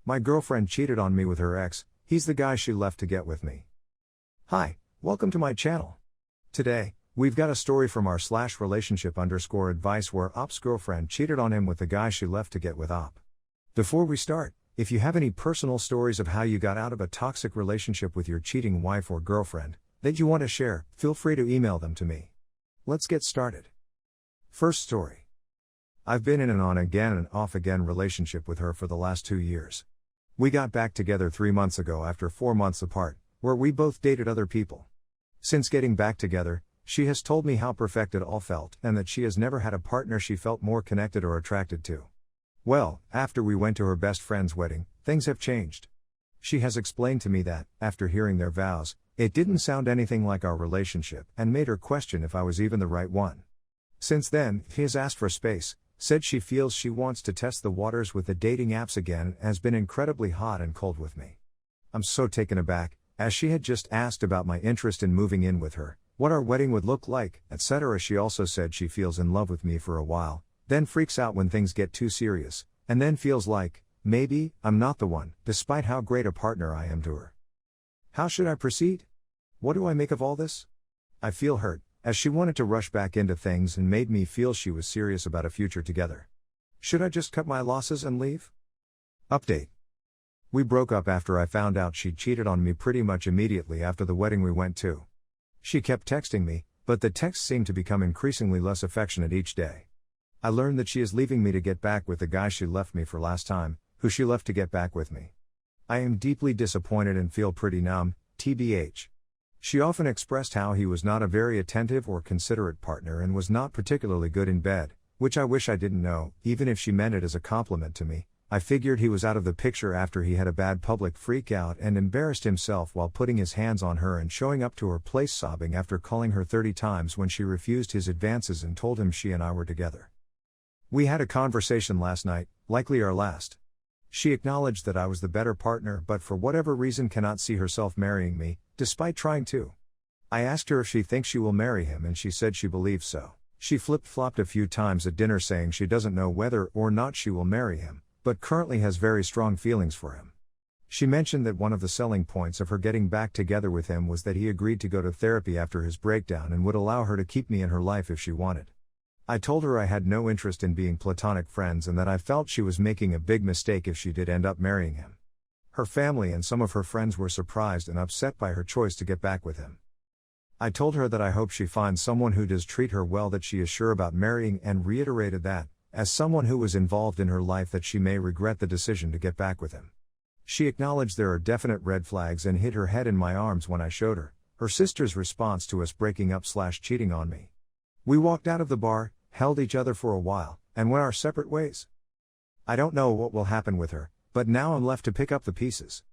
My girlfriend cheated on me with her ex, he's the guy she left to get with me. Hi, welcome to my channel. Today, we've got a story from our /relationship_advice where Op's girlfriend cheated on him with the guy she left to get with Op. Before we start, if you have any personal stories of how you got out of a toxic relationship with your cheating wife or girlfriend that you want to share, feel free to email them to me. Let's get started. First story. I've been in an on-again and off-again relationship with her for the last 2 years. We got back together 3 months ago after 4 months apart, where we both dated other people. Since getting back together, she has told me how perfect it all felt and that she has never had a partner she felt more connected or attracted to. Well, after we went to her best friend's wedding, things have changed. She has explained to me that, after hearing their vows, it didn't sound anything like our relationship and made her question if I was even the right one. Since then, he has asked for space, said she feels she wants to test the waters with the dating apps again and has been incredibly hot and cold with me. I'm so taken aback, as she had just asked about my interest in moving in with her, what our wedding would look like, etc. She also said she feels in love with me for a while, then freaks out when things get too serious, and then feels like, maybe, I'm not the one, despite how great a partner I am to her. How should I proceed? What do I make of all this? I feel hurt, as she wanted to rush back into things and made me feel she was serious about a future together. Should I just cut my losses and leave? Update. We broke up after I found out she cheated on me pretty much immediately after the wedding we went to. She kept texting me, but the texts seemed to become increasingly less affectionate each day. I learned that she is leaving me to get back with the guy she left me for last time, who she left to get back with me. I am deeply disappointed and feel pretty numb, TBH. She often expressed how he was not a very attentive or considerate partner and was not particularly good in bed, which I wish I didn't know. Even if she meant it as a compliment to me, I figured he was out of the picture after he had a bad public freak out and embarrassed himself while putting his hands on her and showing up to her place sobbing after calling her 30 times when she refused his advances and told him she and I were together. We had a conversation last night, likely our last. She acknowledged that I was the better partner but for whatever reason cannot see herself marrying me, despite trying to. I asked her if she thinks she will marry him and she said she believes so. She flip-flopped a few times at dinner saying she doesn't know whether or not she will marry him, but currently has very strong feelings for him. She mentioned that one of the selling points of her getting back together with him was that he agreed to go to therapy after his breakdown and would allow her to keep me in her life if she wanted. I told her I had no interest in being platonic friends and that I felt she was making a big mistake if she did end up marrying him. Her family and some of her friends were surprised and upset by her choice to get back with him. I told her that I hope she finds someone who does treat her well that she is sure about marrying and reiterated that, as someone who was involved in her life, that she may regret the decision to get back with him. She acknowledged there are definite red flags and hid her head in my arms when I showed her sister's response to us breaking up/cheating on me. We walked out of the bar, held each other for a while, and went our separate ways. I don't know what will happen with her, but now I'm left to pick up the pieces.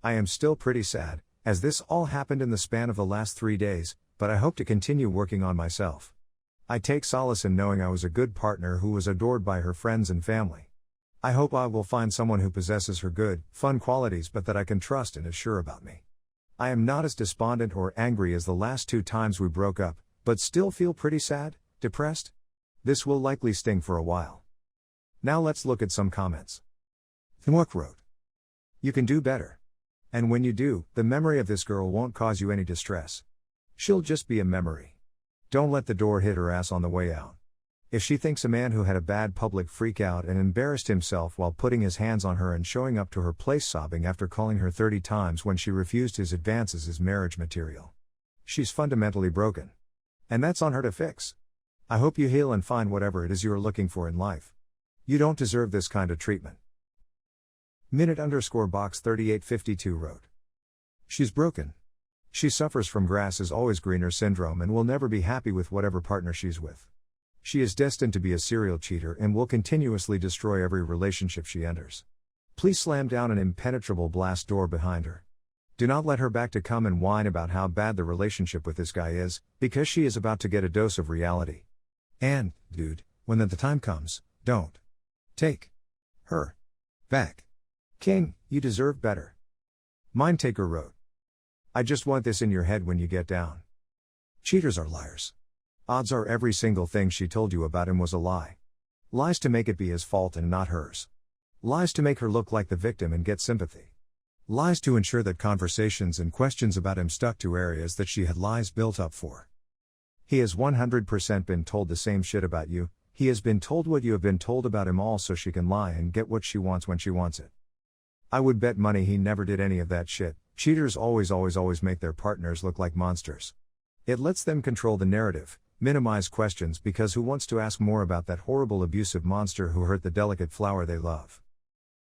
I am still pretty sad, as this all happened in the span of the last 3 days, but I hope to continue working on myself. I take solace in knowing I was a good partner who was adored by her friends and family. I hope I will find someone who possesses her good, fun qualities but that I can trust and is sure about me. I am not as despondent or angry as the last 2 times we broke up, but still feel pretty sad, depressed. This will likely sting for a while. Now let's look at some comments. Thmuk wrote, "You can do better. And when you do, the memory of this girl won't cause you any distress. She'll just be a memory. Don't let the door hit her ass on the way out. If she thinks a man who had a bad public freak out and embarrassed himself while putting his hands on her and showing up to her place sobbing after calling her 30 times when she refused his advances is marriage material. She's fundamentally broken. And that's on her to fix. I hope you heal and find whatever it is you are looking for in life. You don't deserve this kind of treatment." Minute_box 3852 wrote, "She's broken. She suffers from grass is always greener syndrome and will never be happy with whatever partner she's with. She is destined to be a serial cheater and will continuously destroy every relationship she enters. Please slam down an impenetrable blast door behind her. Do not let her back to come and whine about how bad the relationship with this guy is, because she is about to get a dose of reality. And, dude, when the time comes, don't take her back. King, you deserve better." Mindtaker wrote, "I just want this in your head when you get down. Cheaters are liars. Odds are every single thing she told you about him was a lie. Lies to make it be his fault and not hers. Lies to make her look like the victim and get sympathy. Lies to ensure that conversations and questions about him stuck to areas that she had lies built up for. He has 100% been told the same shit about you. He has been told what you have been told about him, all so she can lie and get what she wants when she wants it. I would bet money he never did any of that shit. Cheaters always make their partners look like monsters. It lets them control the narrative, minimize questions, because who wants to ask more about that horrible abusive monster who hurt the delicate flower they love?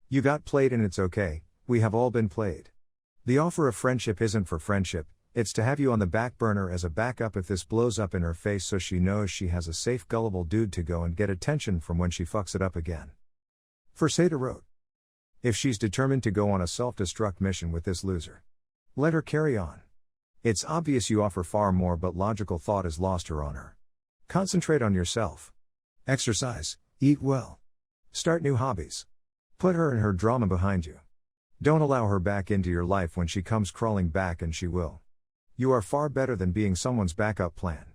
You got played and it's okay, we have all been played. The offer of friendship isn't for friendship, it's to have you on the back burner as a backup if this blows up in her face, so she knows she has a safe gullible dude to go and get attention from when she fucks it up again. Forsada wrote. If she's determined to go on a self-destruct mission with this loser, let her carry on. It's obvious you offer far more, but logical thought has lost her on her. Concentrate on yourself. Exercise, eat well. Start new hobbies. Put her and her drama behind you. Don't allow her back into your life when she comes crawling back, and she will. You are far better than being someone's backup plan.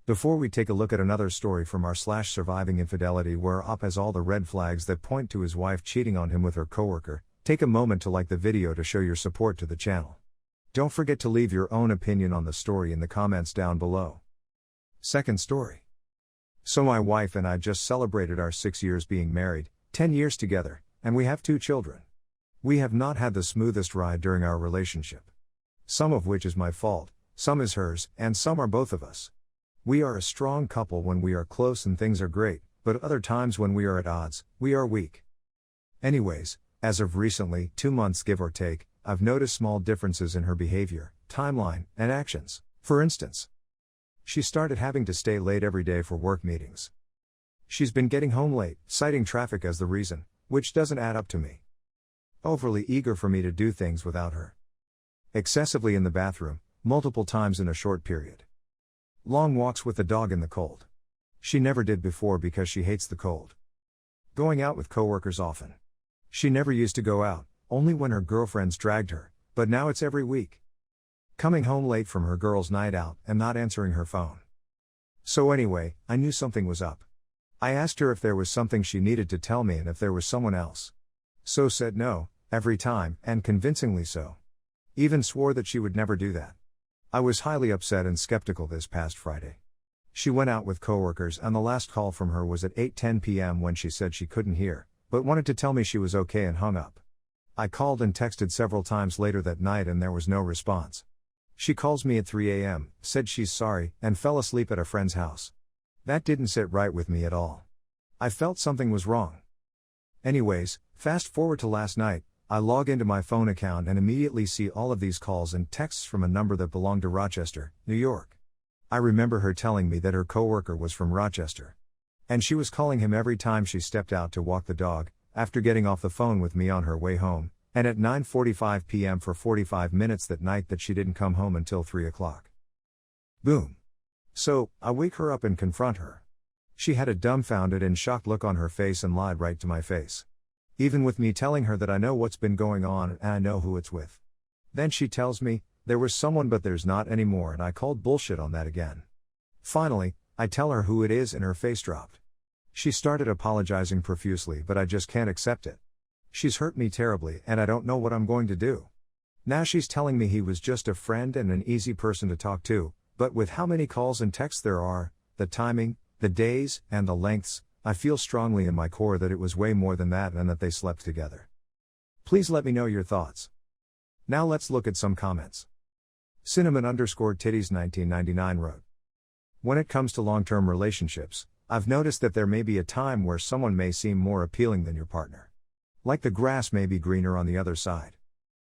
Before we take a look at another story from our /surviving infidelity, where Op has all the red flags that point to his wife cheating on him with her coworker, take a moment to like the video to show your support to the channel. Don't forget to leave your own opinion on the story in the comments down below. Second story. So my wife and I just celebrated our 6 years being married, 10 years together, and we have 2 children. We have not had the smoothest ride during our relationship. Some of which is my fault, some is hers, and some are both of us. We are a strong couple when we are close and things are great, but other times when we are at odds, we are weak. Anyways, as of recently, 2 months give or take, I've noticed small differences in her behavior, timeline, and actions. For instance, she started having to stay late every day for work meetings. She's been getting home late, citing traffic as the reason, which doesn't add up to me. Overly eager for me to do things without her. Excessively in the bathroom, multiple times in a short period. Long walks with the dog in the cold. She never did before because she hates the cold. Going out with coworkers often. She never used to go out, only when her girlfriends dragged her, but now it's every week. Coming home late from her girls' night out and not answering her phone. So anyway, I knew something was up. I asked her if there was something she needed to tell me and if there was someone else. So said no, every time, and convincingly so. Even swore that she would never do that. I was highly upset and skeptical this past Friday. She went out with coworkers and the last call from her was at 8:10 p.m. when she said she couldn't hear, but wanted to tell me she was okay and hung up. I called and texted several times later that night and there was no response. She calls me at 3 a.m., said she's sorry, and fell asleep at a friend's house. That didn't sit right with me at all. I felt something was wrong. Anyways, fast forward to last night, I log into my phone account and immediately see all of these calls and texts from a number that belonged to Rochester, New York. I remember her telling me that her coworker was from Rochester. And she was calling him every time she stepped out to walk the dog, after getting off the phone with me on her way home, and at 9:45 p.m. for 45 minutes that night that she didn't come home until 3 o'clock. Boom. So, I wake her up and confront her. She had a dumbfounded and shocked look on her face and lied right to my face. Even with me telling her that I know what's been going on and I know who it's with. Then she tells me, there was someone but there's not anymore, and I called bullshit on that again. Finally, I tell her who it is and her face dropped. She started apologizing profusely, but I just can't accept it. She's hurt me terribly and I don't know what I'm going to do. Now she's telling me he was just a friend and an easy person to talk to, but with how many calls and texts there are, the timing, the days, and the lengths, I feel strongly in my core that it was way more than that and that they slept together. Please let me know your thoughts. Now let's look at some comments. Cinnamon_titties 1999 wrote. When it comes to long-term relationships, I've noticed that there may be a time where someone may seem more appealing than your partner. Like the grass may be greener on the other side.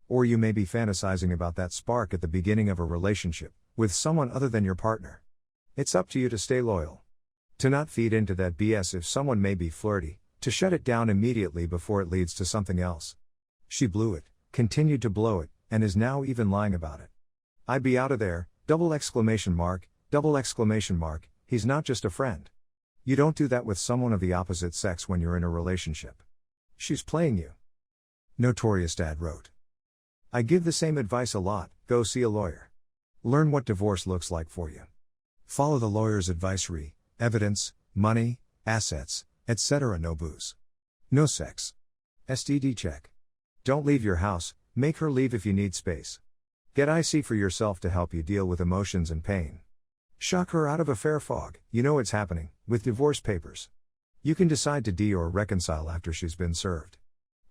Or you may be fantasizing about that spark at the beginning of a relationship, with someone other than your partner. It's up to you to stay loyal. To not feed into that BS if someone may be flirty, to shut it down immediately before it leads to something else. She blew it, continued to blow it, and is now even lying about it. I'd be out of there, ! He's not just a friend. You don't do that with someone of the opposite sex when you're in a relationship. She's playing you. Notorious Dad wrote. I give the same advice a lot, go see a lawyer. Learn what divorce looks like for you. Follow the lawyer's advice evidence, money, assets, etc. No booze. No sex. STD check. Don't leave your house, make her leave if you need space. Get IC for yourself to help you deal with emotions and pain. Shock her out of a fair fog, you know it's happening, with divorce papers. You can decide to or reconcile after she's been served.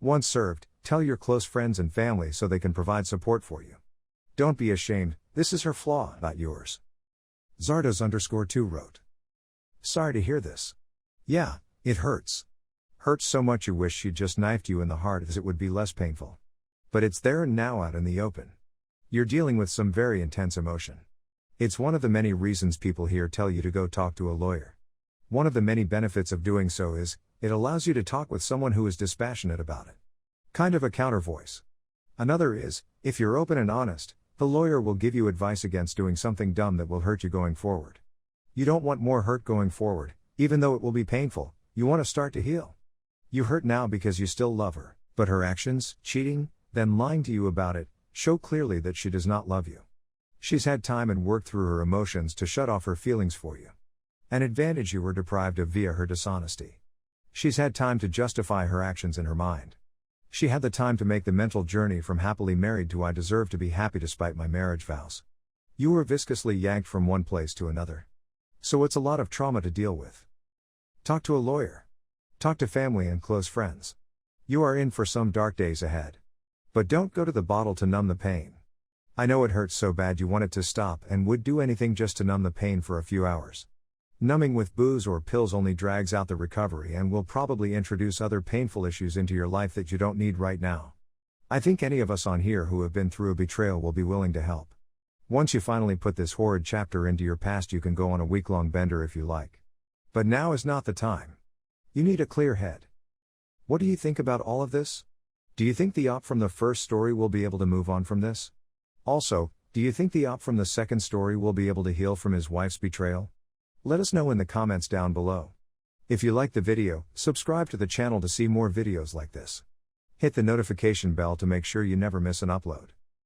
Once served, tell your close friends and family so they can provide support for you. Don't be ashamed, this is her flaw, not yours. Zardos_2 wrote. Sorry to hear this. Yeah, it hurts. Hurts so much you wish she'd just knifed you in the heart as it would be less painful. But it's there and now out in the open. You're dealing with some very intense emotion. It's one of the many reasons people here tell you to go talk to a lawyer. One of the many benefits of doing so is, it allows you to talk with someone who is dispassionate about it. Kind of a counter voice. Another is, if you're open and honest, the lawyer will give you advice against doing something dumb that will hurt you going forward. You don't want more hurt going forward, even though it will be painful, you want to start to heal. You hurt now because you still love her, but her actions, cheating, then lying to you about it, show clearly that she does not love you. She's had time and worked through her emotions to shut off her feelings for you. An advantage you were deprived of via her dishonesty. She's had time to justify her actions in her mind. She had the time to make the mental journey from happily married to I deserve to be happy despite my marriage vows. You were viscously yanked from one place to another. So it's a lot of trauma to deal with. Talk to a lawyer. Talk to family and close friends. You are in for some dark days ahead. But don't go to the bottle to numb the pain. I know it hurts so bad you want it to stop and would do anything just to numb the pain for a few hours. Numbing with booze or pills only drags out the recovery and will probably introduce other painful issues into your life that you don't need right now. I think any of us on here who have been through a betrayal will be willing to help. Once you finally put this horrid chapter into your past, you can go on a week-long bender if you like. But now is not the time. You need a clear head. What do you think about all of this? Do you think the op from the first story will be able to move on from this? Also, do you think the op from the second story will be able to heal from his wife's betrayal? Let us know in the comments down below. If you liked the video, subscribe to the channel to see more videos like this. Hit the notification bell to make sure you never miss an upload.